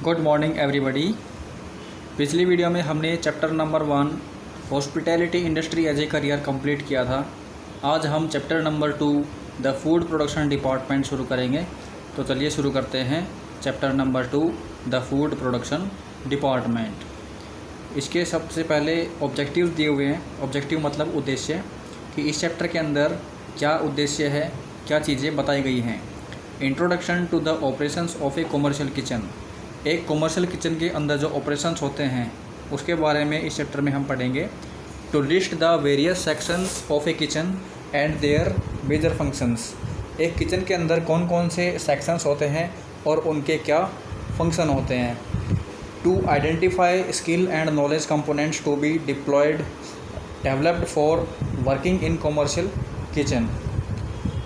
Good morning everybody. पिछली video में हमने chapter number 1 hospitality industry as a career complete किया था। आज हम chapter number 2 the food production department शुरू करेंगे। तो चलिए शुरू करते हैं chapter number 2 the food production department. इसके सबसे पहले ऑब्जेक्टिव दिए हुए हैं। ऑब्जेक्टिव मतलब उद्देश्य, कि इस चैप्टर के अंदर क्या उद्देश्य है, क्या चीज़ें बताई गई हैं। Introduction to the operations of a commercial kitchen. एक कॉमर्शियल किचन के अंदर जो ऑपरेशंस होते हैं उसके बारे में इस चैप्टर में हम पढ़ेंगे। To list the various sections of a kitchen and their major functions. एक किचन के अंदर कौन कौन से सेक्शंस होते हैं और उनके क्या फंक्शन होते हैं। To identify skill and knowledge components to be deployed developed for working in commercial kitchen.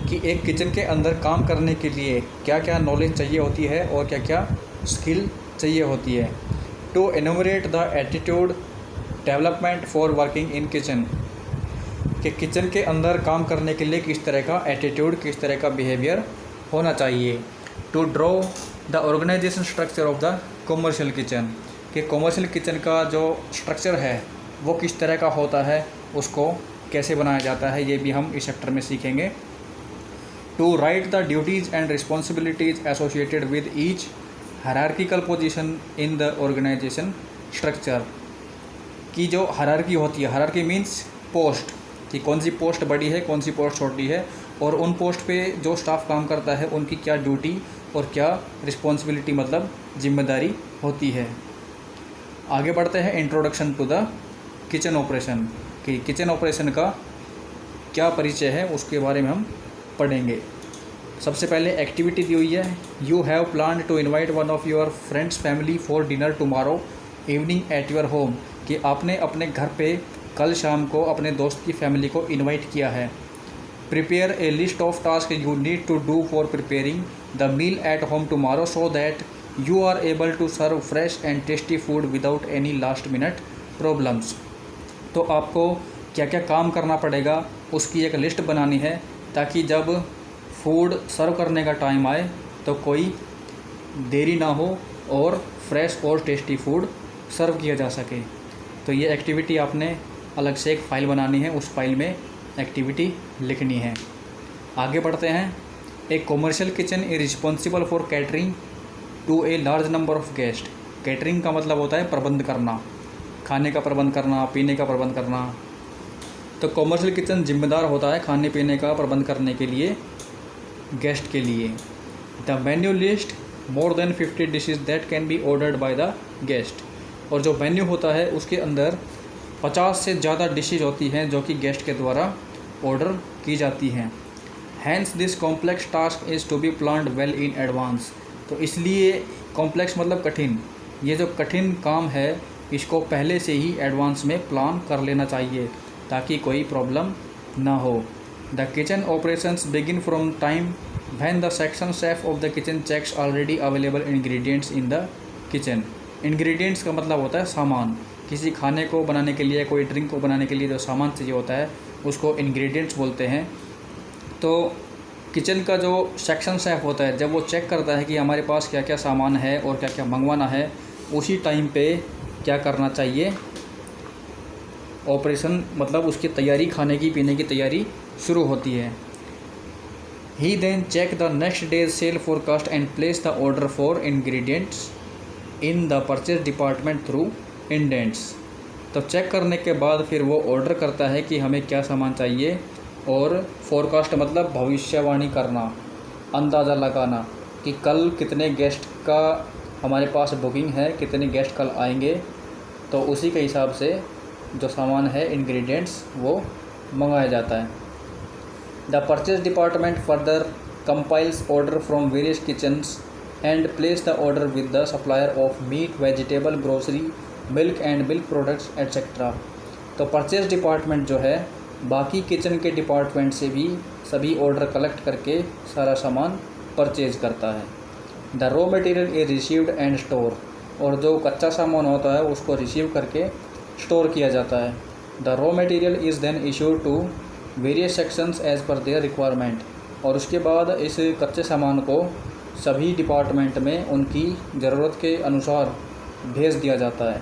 कि एक किचन के अंदर काम करने के लिए क्या क्या नॉलेज चाहिए होती है और क्या क्या स्किल चाहिए होती है। To enumerate the attitude development for working in kitchen. कि किचन के अंदर काम करने के लिए किस तरह का एटीट्यूड, किस तरह का बिहेवियर होना चाहिए। To draw the organisation structure of the commercial kitchen. कि कॉमर्शियल किचन का जो स्ट्रक्चर है वो किस तरह का होता है, उसको कैसे बनाया जाता है, ये भी हम इस चैप्टर में सीखेंगे। To write the duties and responsibilities associated with each hierarchical position in the organisation structure. की जो हायरार्की होती है, हायरार्की मीन्स पोस्ट, कि कौन सी पोस्ट बड़ी है, कौन सी पोस्ट छोटी है, और उन पोस्ट पे जो स्टाफ काम करता है उनकी क्या ड्यूटी और क्या रिस्पॉन्सिबिलिटी मतलब जिम्मेदारी होती है। आगे बढ़ते हैं introduction to the kitchen operation. कि किचन ऑपरेशन का क्या परिचय है उसके बारे में हम पढ़ेंगे। सबसे पहले एक्टिविटी दी हुई है। You have plan to invite one of your friends family for dinner tomorrow evening at your home. कि आपने अपने घर पे कल शाम को अपने दोस्त की फैमिली को इनवाइट किया है। Prepare a list of task you need to do for preparing the meal at home tomorrow so that you are able to serve fresh and tasty food without any last minute problems. तो आपको क्या क्या काम करना पड़ेगा उसकी एक list बनानी है, ताकि जब फूड सर्व करने का टाइम आए तो कोई देरी ना हो और फ्रेश और टेस्टी फूड सर्व किया जा सके। तो ये एक्टिविटी आपने अलग से एक फ़ाइल बनानी है, उस फाइल में एक्टिविटी लिखनी है। आगे बढ़ते हैं। A commercial kitchen is responsible for catering to a large number of guest. Catering का मतलब होता है प्रबंध करना, खाने का प्रबंध करना, पीने का प्रबंध करना। तो कॉमर्शियल किचन जिम्मेदार होता है खाने पीने का प्रबंध करने के लिए गेस्ट के लिए। The menu list more than 50 dishes that can be ordered by the guest. और जो मेन्यू होता है उसके अंदर 50 से ज़्यादा डिशेज होती हैं जो कि गेस्ट के द्वारा ऑर्डर की जाती हैं। Hence this complex task is to be planned well in advance. तो इसलिए कॉम्प्लेक्स मतलब कठिन, ये जो कठिन काम है इसको पहले से ही एडवांस में प्लान कर लेना चाहिए ताकि कोई प्रॉब्लम ना हो। The kitchen operations begin from time when the section chef of the kitchen checks already available ingredients in the kitchen। ingredients का मतलब होता है सामान। किसी खाने को बनाने के लिए, कोई ड्रिंक को बनाने के लिए जो सामान चाहिए होता है उसको ingredients बोलते हैं। तो किचन का जो सेक्शन शेफ होता है जब वो चेक करता है कि हमारे पास क्या क्या सामान है और क्या क्या मंगवाना है, उसी टाइम पे क्या करना चाहिए, ऑपरेशन मतलब उसकी तैयारी, खाने की पीने की तैयारी शुरू होती है। He then check the next day's sale forecast and place the order for ingredients in the purchase department through indents. तो चेक करने के बाद फिर वो ऑर्डर करता है कि हमें क्या सामान चाहिए, और फोरकास्ट मतलब भविष्यवाणी करना, अंदाज़ा लगाना कि कल कितने गेस्ट का हमारे पास बुकिंग है, कितने गेस्ट कल आएंगे। तो उसी के हिसाब से जो सामान है, इंग्रेडिएंट्स, वो मंगाया जाता है। The purchase department further compiles order from various kitchens and place the order with the supplier of meat, vegetable, grocery, milk and milk products etcetera. तो परचेज डिपार्टमेंट जो है बाकी किचन के डिपार्टमेंट से भी सभी ऑर्डर कलेक्ट करके सारा सामान परचेज करता है। The raw material is received and store. और जो कच्चा सामान होता है उसको रिसीव करके स्टोर किया जाता है। The raw material is then issued to various sections as per their requirement. और उसके बाद इस कच्चे सामान को सभी डिपार्टमेंट में उनकी ज़रूरत के अनुसार भेज दिया जाता है।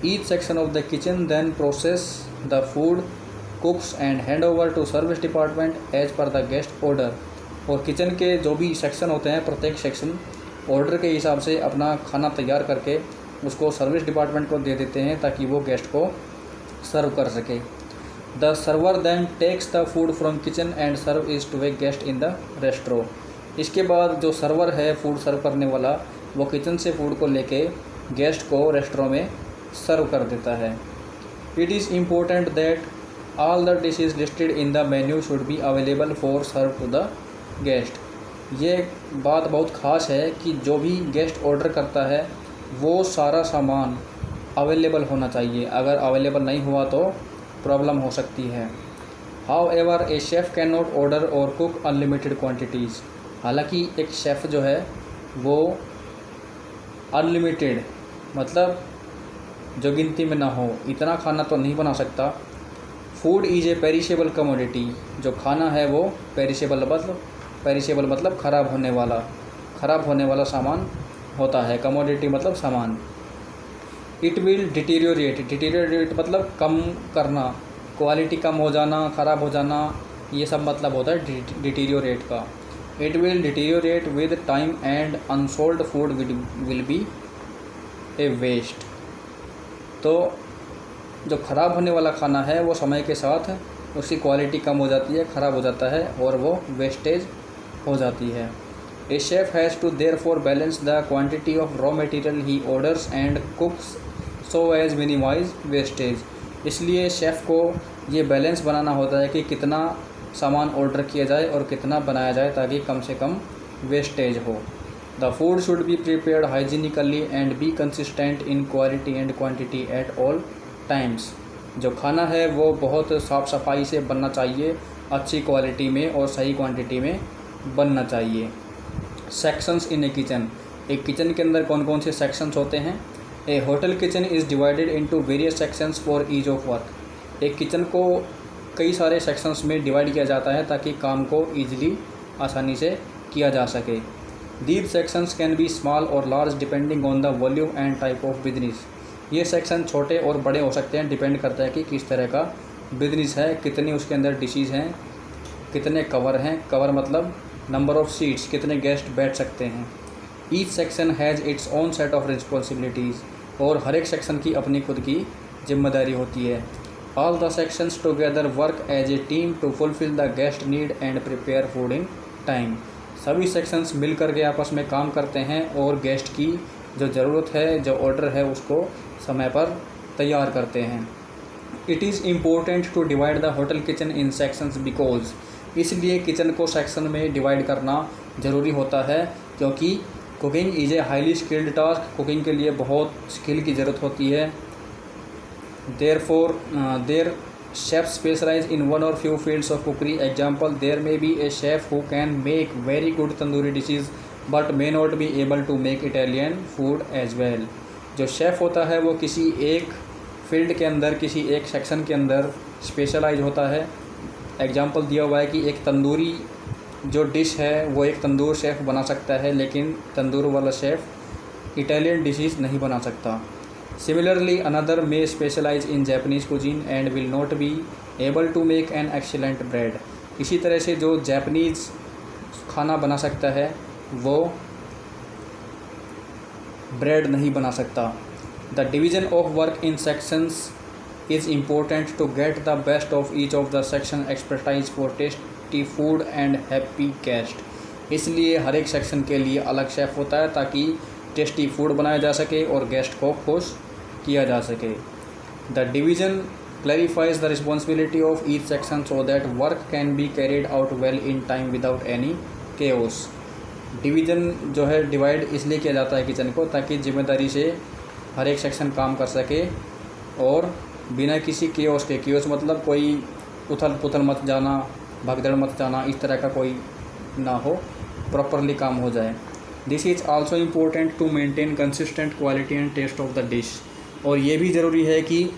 Each section of the kitchen then process the food, cooks and hand over to service department as per the guest order. और किचन के जो भी सेक्शन होते हैं, प्रत्येक सेक्शन ऑर्डर के हिसाब से अपना खाना तैयार करके उसको सर्विस डिपार्टमेंट को दे देते हैं ताकि वो गेस्ट को सर्व कर सके। The server then takes the food from kitchen and serve is to a guest in the resto. इसके बाद जो सर्वर है, फूड सर्व करने वाला, वो किचन से फूड को लेके गेस्ट को रेस्ट्रो में सर्व कर देता है। It is important that all the dishes listed in the menu should be available for serve to the guest. ये बात बहुत ख़ास है कि जो भी गेस्ट ऑर्डर करता है वो सारा सामान अवेलेबल होना चाहिए। अगर अवेलेबल नहीं हुआ तो प्रॉब्लम हो सकती है। How ever A chef can not order और कुक अनलिमिटेड क्वान्टिटीज़। हालांकि एक शेफ़ जो है वो अनलिमिटेड मतलब जो गिनती में ना हो इतना खाना तो नहीं बना सकता। Food is a perishable commodity. जो खाना है वो पेरिशेबल मतलब ख़राब होने वाला सामान होता है। कमोडिटी मतलब सामान। इट विल डिटीरियोरेट मतलब कम करना, क्वालिटी कम हो जाना, ख़राब हो जाना, ये सब मतलब होता है डिटीरियोरेट का। It will deteriorate with time and unsold food will be a waste. तो जो ख़राब होने वाला खाना है वो समय के साथ उसकी क्वालिटी कम हो जाती है, ख़राब हो जाता है और वो वेस्टेज हो जाती है। A chef has to therefore balance the quantity of raw material he orders and cooks so as minimize wastage. इसलिए शेफ़ को ये बैलेंस बनाना होता है कि कितना सामान ऑर्डर किया जाए और कितना बनाया जाए ताकि कम से कम वेस्टेज हो। The food should be prepared hygienically and be consistent in quality and quantity at all times. जो खाना है वो बहुत साफ़ सफाई से बनना चाहिए, अच्छी क्वालिटी में और सही क्वांटिटी में बनना चाहिए। Sections in a kitchen. एक किचन के अंदर कौन कौन से सेक्शंस होते हैं? A hotel kitchen is divided into various sections for ease of work. एक किचन को कई सारे सेक्शंस में डिवाइड किया जाता है ताकि काम को ईजिली आसानी से किया जा सके। These sections can be small और large depending on the volume and type of business. ये सेक्शन छोटे और बड़े हो सकते हैं, डिपेंड करता है कि किस तरह का बिजनेस है, कितनी उसके अंदर डिशेज़ हैं, कितने कवर हैं। कवर मतलब नंबर ऑफ़ सीट्स, कितने गेस्ट बैठ सकते हैं। Each section has its own set of responsibilities. और हर एक सेक्शन की अपनी खुद की जिम्मेदारी होती है। All the sections together work as a team to fulfil the guest need and prepare food in time. सभी सेक्शंस मिल करके आपस में काम करते हैं और गेस्ट की जो ज़रूरत है, जो ऑर्डर है, उसको समय पर तैयार करते हैं। It is important to divide the hotel kitchen in sections because. इसलिए किचन को सेक्शन में डिवाइड करना ज़रूरी होता है क्योंकि cooking is a highly skilled task. Cooking के लिए बहुत स्किल की ज़रूरत होती है। There chef specialize in one और few fields of cookery. Example, there may be a chef who can make very good tandoori dishes but may not be able to make Italian food as well. जो chef होता है वो किसी एक field के अंदर, किसी एक सेक्शन के अंदर स्पेशलाइज होता है। एग्जाम्पल दिया हुआ है कि एक तंदूरी जो डिश है वो एक तंदूर शेफ़ बना सकता है, लेकिन तंदूर वाला शेफ़ इटालियन डिशेस नहीं बना सकता। Similarly another may specialise in Japanese cuisine and will not be able to make an excellent bread. इसी तरह से जो जापानीज़ खाना बना सकता है वो ब्रेड नहीं बना सकता। The division of work in sections is important to get the best of each of the section expertise for tasty food and happy guest। इसलिए हर एक सेक्शन के लिए अलग शेफ़ होता है ताकि टेस्टी फूड बनाया जा सके और गेस्ट को खुश किया जा सके। The division clarifies the responsibility of each section so that work can be carried out well in time without any chaos। Division जो है डिवाइड इसलिए किया जाता है किचन को ताकि जिम्मेदारी से हर एक सेक्शन काम कर सके और बिना किसी केओस के। केओस मतलब कोई उथल पुथल मत जाना, भगदड़ मत जाना, इस तरह का कोई ना हो, प्रॉपरली काम हो जाए। This is also important to maintain consistent quality and taste of the dish. और ये भी ज़रूरी है कि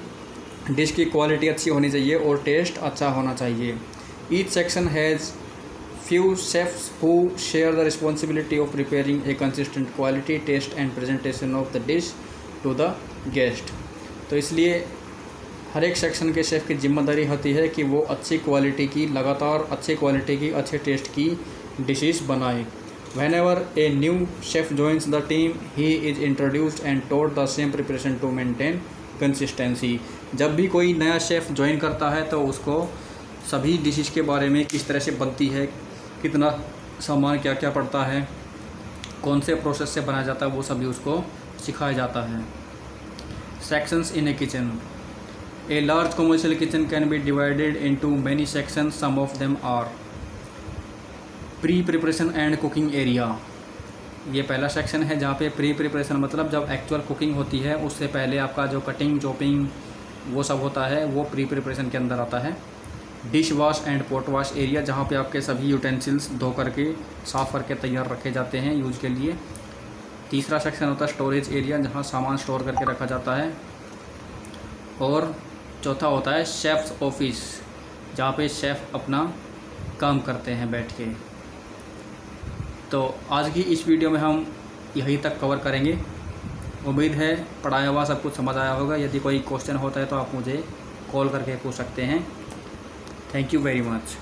डिश की क्वालिटी अच्छी होनी चाहिए और टेस्ट अच्छा होना चाहिए। Each section has few chefs who share the responsibility of preparing a consistent quality, taste and presentation of the dish to the guest। तो इसलिए हर एक सेक्शन के शेफ़ की जिम्मेदारी होती है कि वो अच्छी क्वालिटी की, लगातार अच्छी क्वालिटी की, अच्छे टेस्ट की डिशेस बनाए। Whenever a new chef joins the team, he is introduced and taught the same preparation to maintain consistency। जब भी कोई नया शेफ़ ज्वाइन करता है तो उसको सभी डिशेस के बारे में, किस तरह से बनती है, कितना सामान क्या क्या पड़ता है, कौन से प्रोसेस से बनाया जाता है, वो सभी उसको सिखाया जाता है। Sections in a kitchen. A large commercial kitchen can be divided into many sections. Some of them are pre-preparation and cooking area। ये पहला सेक्शन है जहाँ पे प्री प्रिपरेशन मतलब जब एक्चुअल कुकिंग होती है उससे पहले आपका जो कटिंग, चॉपिंग वो सब होता है वो प्री प्रिपरेशन के अंदर आता है। Dish wash and pot wash area, जहाँ पे आपके सभी यूटेंसिल्स धो करके साफ़ करके तैयार रखे जाते हैं यूज़ के लिए। तीसरा सेक्शन होता है स्टोरेज एरिया, जहाँ सामान स्टोर करके रखा जाता है। और चौथा होता है शेफ़्स ऑफिस, जहाँ पे शेफ़ अपना काम करते हैं बैठ के। तो आज की इस वीडियो में हम यहीं तक कवर करेंगे। उम्मीद है पढ़ाया हुआ सब कुछ समझ आया होगा। यदि कोई क्वेश्चन होता है तो आप मुझे कॉल करके पूछ सकते हैं। Thank you very much.